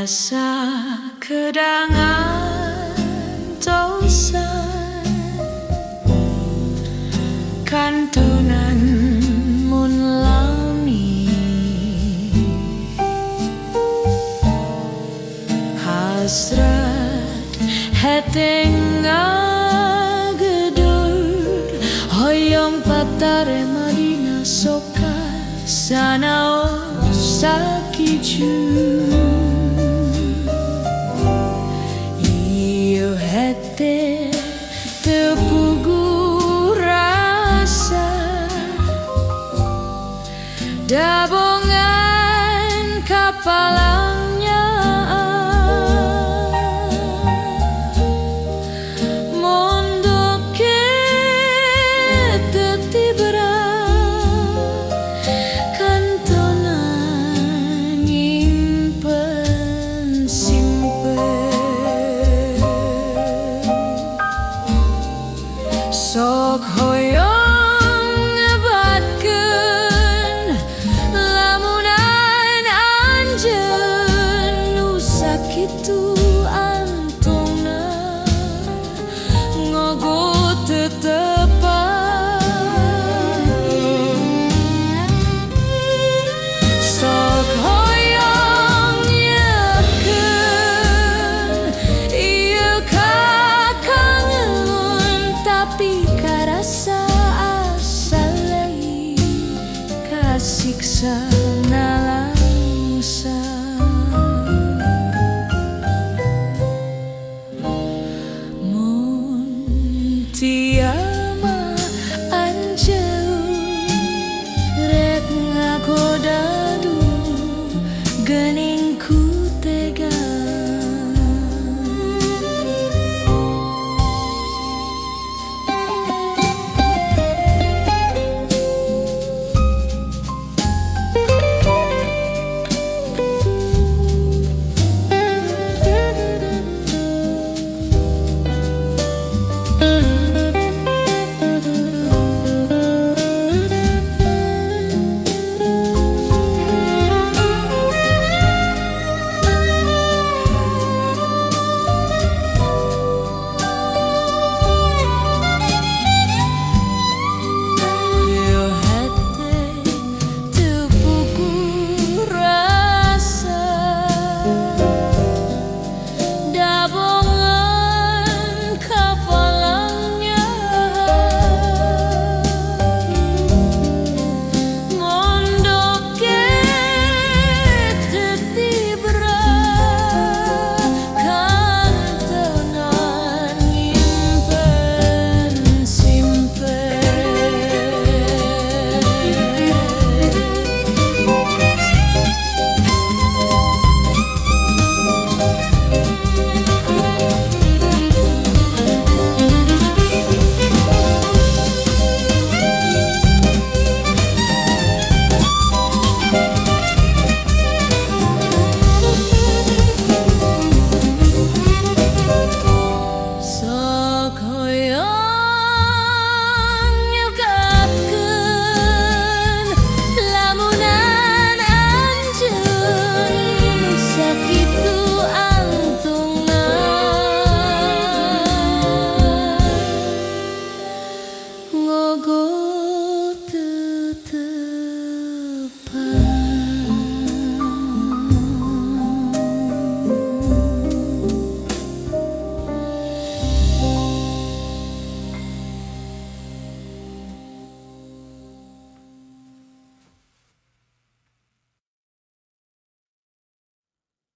rasa kedangan tosan kantunan mun lami hasrat heteng ngagedur hoyong patare madina soka sana sakiju iyo hete tepugu rasa dabongan kapalangnya mondoke tetibra kantonan nyimpen simpen sok hoyong ngebatkeun lamunan anjeun nu sakitu antongna ngogot tetepan sok hoyong nyekeun ieu kakangeun tapi karasa asa lain kasiksa